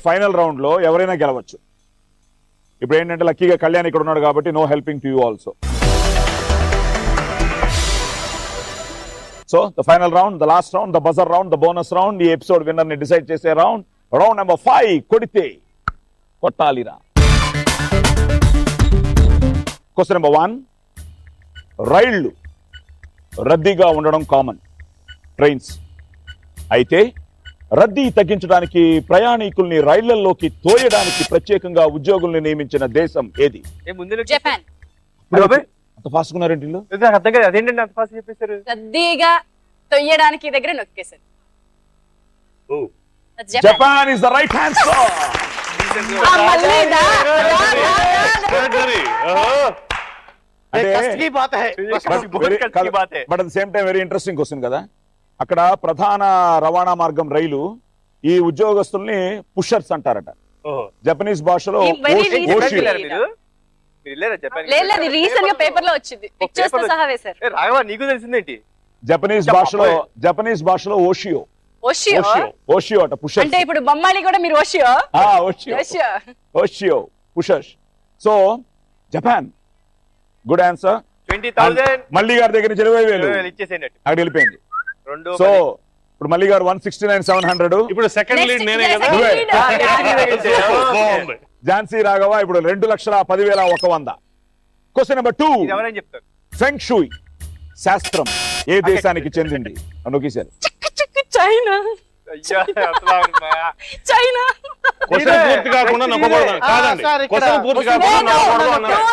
Final round లో ఎవరైనా గెలవచ్చు. ఇప్పుడు ఏంటంటే లక్కీగా కళ్యాణ్ ఇక్కడ ఉన్నాడు కాబట్టి no helping to you also. So the final round, the last round, the buzzer round, the bonus round, ఈ ఎపిసోడ్ విన్నర్ ని డిసైడ్ చేసే రౌండ్. రౌండ్ నెంబర్ 5 కొడితే కొట్టాలిరా. Question number 1. రైళ్లు రద్దీగా ఉండడం కామన్, ట్రైన్స్. అయితే రద్దీ తగ్గించడానికి ప్రయాణికుల్ని రైళ్లలోకి తోయడానికి ప్రత్యేకంగా ఉద్యోగుల్ని నియమించిన దేశం ఏది? జపాన్. అంత ఫాస్ట్ ఉన్నారేంటి? అదేంటండి అంత ఫాస్ట్ చెప్పేశారు? రద్దీగా తొయ్యడానికి దగ్గర నొక్కేశారు. Japan is the right answer. But at the same time very interesting question కదా. అక్కడ ప్రధాన రవాణా మార్గం రైలు. ఈ ఉద్యోగస్తుల్ని పుషర్స్ అంటారట. జపనీస్ భాషలో రీసెంట్ గా పేపర్ లో వచ్చింది, పిక్చర్స్ తో సహా వేశారు. నీకు తెలిసిందేంటి? జపనీస్ భాషలో ఓషియో. ఓషియో అట పుషర్స్. అంటే ఇప్పుడు బొమ్మాలి కూడా మీరు ఓషియో. ఓషియో pushers. So Japan good answer. 20,000 Malli గారి దగ్గర నుంచి 20,000 ఇచ్చేసేయండి. అక్కడ వెళ్ళిపోయింది. సో ఇప్పుడు మల్లి గారు 169,700. ఇప్పుడు సెకండ్ లీడ్ నేనే కదా. ఝాన్సీ రాఘవ ఇప్పుడు 2,10,100. Question number 2. ఎవరైనా చెప్తారు. ఫెంగ్ షూయ్ శాస్త్రం ఏ దేశానికి చెందింది? నొక్కేశారు. చైనా. చైనా. క్వశ్చన్ పూర్తి కాకుండా నొక్కకూడదు. కాదండి, క్వశ్చన్ పూర్తి కాకుండా నొక్కకూడదు అన్నారు.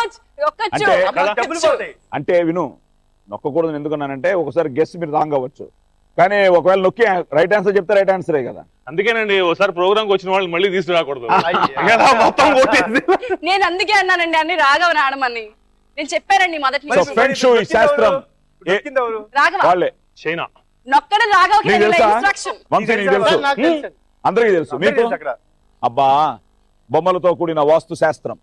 అంటే విను, నొక్కకూడదు ఎందుకన్నానంటే ఒకసారి గెస్ మీరు రాంగ్ అవ్వచ్చు, కానీ ఒకవేళ నొక్కి రైట్ ఆన్సర్ చెప్తే రైట్ ఆన్సరే కదా. అందుకేనండి ఒకసారి ప్రోగ్రామ్ కి వచ్చిన వాళ్ళు మళ్ళీ తీసుకురాకూడదు. మొత్తం నేను అందుకే అన్నానండి అన్ని రాఘవ ఆడమని నేను చెప్పానండి మొదటి నుంచి. ఫెంగ్ షూయ్ శాస్త్రం వాళ్ళే. చైనా. నొక్కడం రాఘవ తెలుసు, అందరికీ తెలుసు. మీకు అబ్బా బొమ్మలతో కూడిన వాస్తు శాస్త్రం.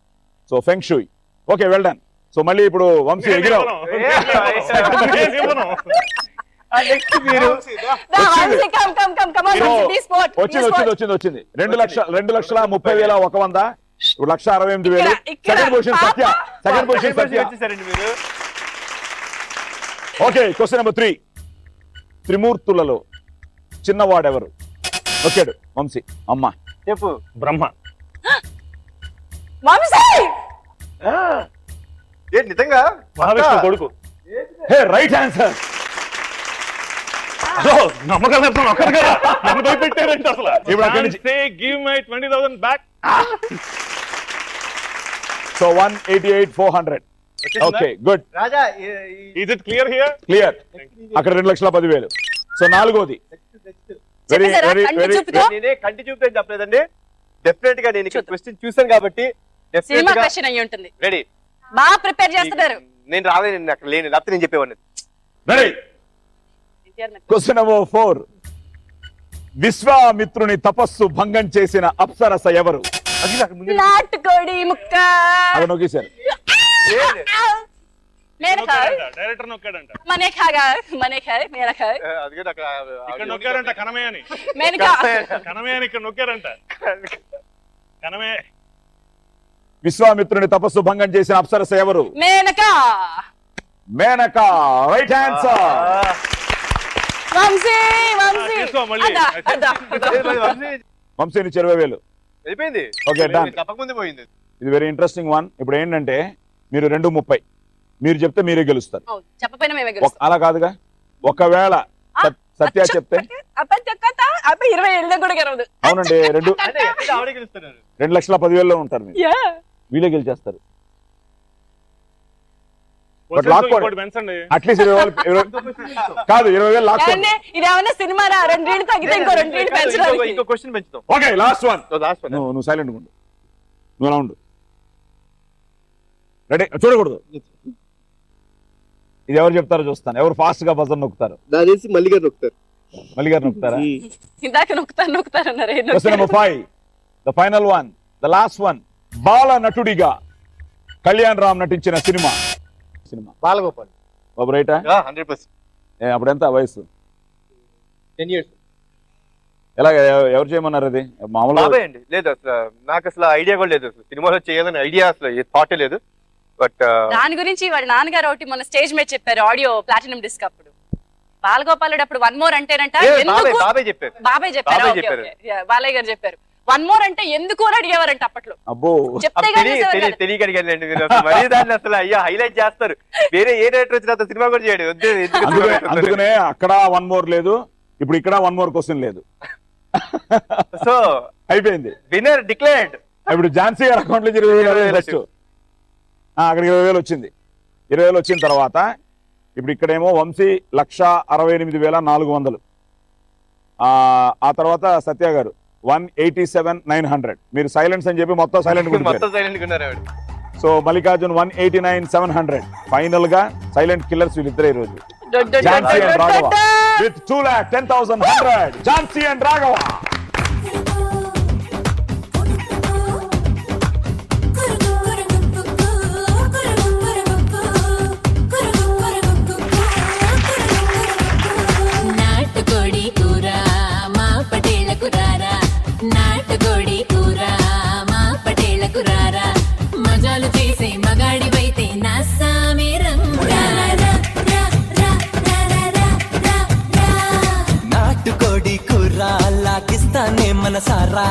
So feng shui. Okay, well done. So మళ్ళీ ఇప్పుడు వంశీ ఎగిరావు. వచ్చింది 2,30,100. ఇప్పుడు 1,68,000. Second position Satya. Okay, question number 3. త్రిమూర్తులలో చిన్నవాడెవరు? ఓకేడు వంశీ. అమ్మ చెప్పు. బ్రహ్మ. నిజంగా మహావిష్ణు కొడుకు. Right answer. నమ్మకం పెట్టారంటే అసలు. ఇప్పుడు అక్కడి నుంచి give my 20,000 back. So 188,400. Okay good. Raja is it clear here? Clear. అక్కడ 2,10,000. సో నాలుగోది వెరీ వెరీ వెరీ. నేనే కంటి చూపుతో చెప్పలేదండి. డెఫినెట్ గా నేను క్వశ్చన్ చూసాను కాబట్టి సినిమా క్వశ్చన్ అయ్యి ఉంటుంది. రెడీ. బాగా ప్రిపేర్ చేస్తున్నారు. నేను రాలేదు, నేను అక్కడ లేను, లేకపోతే నేను చెప్పేవాడిని. రెడీ. Question number 4. విశ్వామిత్రుని తపస్సు భంగం చేసిన అప్సరస ఎవరు? నాటుకోడి ముక్క. అది నొక్కేశారు. డైరెక్టర్ నొక్కాడంట. ఇక్కడ నొక్కారంట కనమే అని. కనమే అని ఇక్కడ నొక్కారంట. కనమే. విశ్వామిత్రుని తపస్సు భంగం చేసిన అప్సరస ఎవరు? మేనక. Right answer. వంశీ నుంచి 20,000 అయిపోయింది. Okay done. తప్పకముందే పోయింది. ఇది వెరీ ఇంట్రెస్టింగ్ వన్. ఇప్పుడు ఏంటంటే మీరు 2:30 మీరు చెప్తే మీరే గెలుస్తారు. అలా కాదుగా, ఒకవేళ సత్య చెప్తే అవునండి 2,10,000 ఉంటారు మీరు. వీళ్ళే గెలిచేస్తారు. అట్లీస్ట్ 20,000 కాదు, 20,000 లాక్కోండి. Okay last one. నువ్వు సైలెంట్ ఉండు, నువ్వు అలా ఉండు. రెడీ? చూడకూడదు. ఇది ఎవరు చెప్తారో చూస్తాను. ఎవరు ఫాస్ట్ గా బజర్ నొక్కుతారు? మల్లి గారు నొక్కుతారా? ఇందాక నొక్కుతారు. Question number 5. The final one, the last one. బాల నటుడిగా కళ్యాణ్ రామ్ నటించిన సినిమా బాలగోపాల్. బాబు రైటా? 100%. అప్పుడు ఎంత వయసు? 10 years. ఎలా ఎవరు చేయమన్నారు అది మామూలుగా బాబాయ్ అండి. లేదు అసలు నాకు అసలు ఐడియా కూడా లేదు, అసలు సినిమాలో చేయాలని ఐడియా అసలు ఏ థాటే లేదు. బట్ దాని గురించి వాళ్ళ నాన్నగారు ఒకటి మొన్న స్టేజ్ మీద చెప్పారు ఆడియో ప్లాటినం డిస్క్ అప్పుడు. బాలగోపాలుడు అప్పుడు వన్ మోర్ అంటేనంట ఎందుకు బాబాయ్ చెప్పారు. బాబాయ్ చెప్పారు, బాబాయ్ ఓకే, చెప్పారు. ఓకే. యా, బాలయ్య గారు చెప్పారు వన్ మోర్ అంటే ఎందుకు అని అడిగేవారంట అప్పట్లో. అబ్బో చెప్తే గానీ చేసేవారు కాదు. తెలియగలిగానండి మీరు అసలు. మరీ దాన్ని అసలు అయ్యా హైలైట్ చేస్తారు. వేరే ఏ డైరెక్టర్ వచ్చిన అతను సినిమా కూడా చేయడు. వద్దు, ఎందుకు సినిమా పెడుతున్నారు? అందుకనే అక్కడ వన్ మోర్ లేదు, ఇప్పుడు ఇక్కడ వన్ మోర్ క్వశ్చన్ లేదు. సో అయిపోయింది, విన్నర్ డిక్లేర్డ్. ఇప్పుడు ఝాన్సీ గారి అకౌంట్ నుంచి 20,000 ఫస్ట్ అక్కడికి 20,000 వచ్చింది. 20,000 వచ్చిన తర్వాత ఇప్పుడు ఇక్కడేమో వంశీ 168,400. ఆ తర్వాత సత్య గారు 187,900. మీరు సైలెన్స్ అని చెప్పి మొత్తం సైలెంట్ మొత్తం సైలెంట్ ఉన్నారు ఆవిడ. సో మల్లికార్జున్ 189,700. ఫైనల్ గా సైలెంట్ కిల్లర్స్ వీళ్ళిద్దరే ఈ రోజు. Jhansi and Raghava with 2,10,100. Jhansi and Raghava. నాటుకోడి కూర మా పటేళ్లకు రారా, నాటుకోడి కూర మా పటేళ్లకు రారా, మజాలు చేసే మగాడివైతే నా సామి రంగా. నాటుకోడి కూర లాకిస్తానే మనసారా,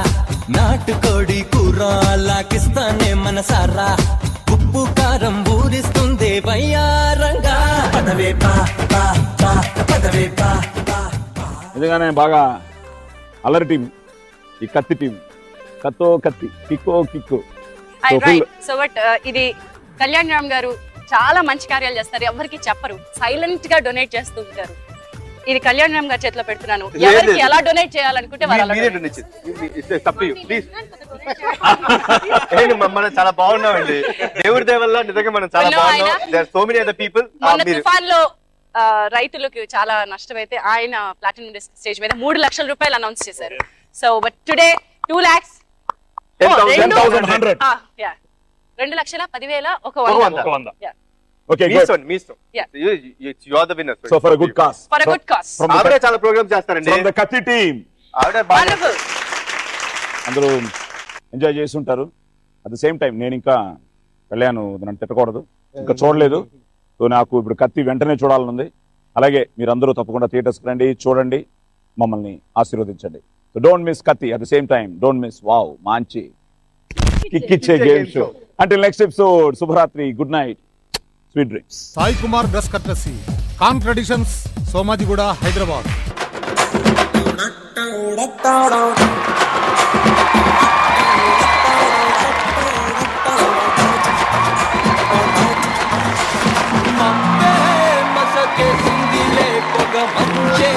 నాటుకోడి కూర లాకిస్తానే మనసారా, ఉప్పు కారం ఊరిస్తుంది వయ్యారంగా. పదవే పా పా పా, పదవే పా పా. నిజంగానే బాగా అల్లరి టీం ఈ కత్తి టీం. కత్తో కత్తి, కిక్కో కిక్కు. సో బట్ ఇది కళ్యాణ్ రామ్ గారు చాలా మంచి కార్యాలు చేస్తారు, ఎవరికి చెప్పరు, సైలెంట్ గా డొనేట్ చేస్తూ ఉంటారు. ఇది కళ్యాణ్ రామ్ గారి చేతిలో పెడుతున్నాను. ఎవరికి ఎలా డొనేట్ చేయాలనుకుంటే వాళ్ళు అలా మీరే donate donate చేయండి. తప్పి ప్లీజ్. మనం చాలా బాగున్నామండి, దేవుడి దయ వల్ల నిజంగా మనం చాలా No, బాగున్నాం. ఆయన- there so many other people. మొన్న తుఫాన్ లో రైతులకు చాలా నష్టమైతే ఆయన ప్లాటినం స్టేజ్ మీద 3 లక్షల రూపాయలు అనౌన్స్ చేశారు. So but today 2 lakhs 10,100. 2,10,10,000 ఒక ఒక 100. వంద. 100. Yeah. ఓకే మీ ఇష్టం, మీ ఇష్టం. Yeah. You are the winner. So for good cause For a good cause. ఆవిడే చాలా ప్రోగ్రామ్స్ చేస్తారండి. ఫ్రమ్ ద కత్తి టీం. ఆవిడే బాగా Wonderful. అందరూ ఎంజాయ్ చేసి ఉంటారు. అట్ ద సేమ్ టైం నేను ఇంకా కళ్యాణ్ నన్ను తిట్టకూడదు, ఇంకా చూడలేదు. సో నాకు ఇప్పుడు కత్తి వెంటనే చూడాలనుంది. అలాగే మీరందరూ తప్పకుండా థియేటర్స్కి రండి, చూడండి, మమ్మల్ని ఆశీర్వదించండి. సో డోంట్ మిస్ కత్తి. At the same time don't miss wow మంచి కిక్కిచ్చే game show. Until next episode, శుభరాత్రి, good night, sweet dreams. Sai Kumar dress courtesy, కాన్ ట్రెడిషన్స్, సోమాజిగూడ, హైదరాబాద్. మసకే సింగిలే పొగ మంచే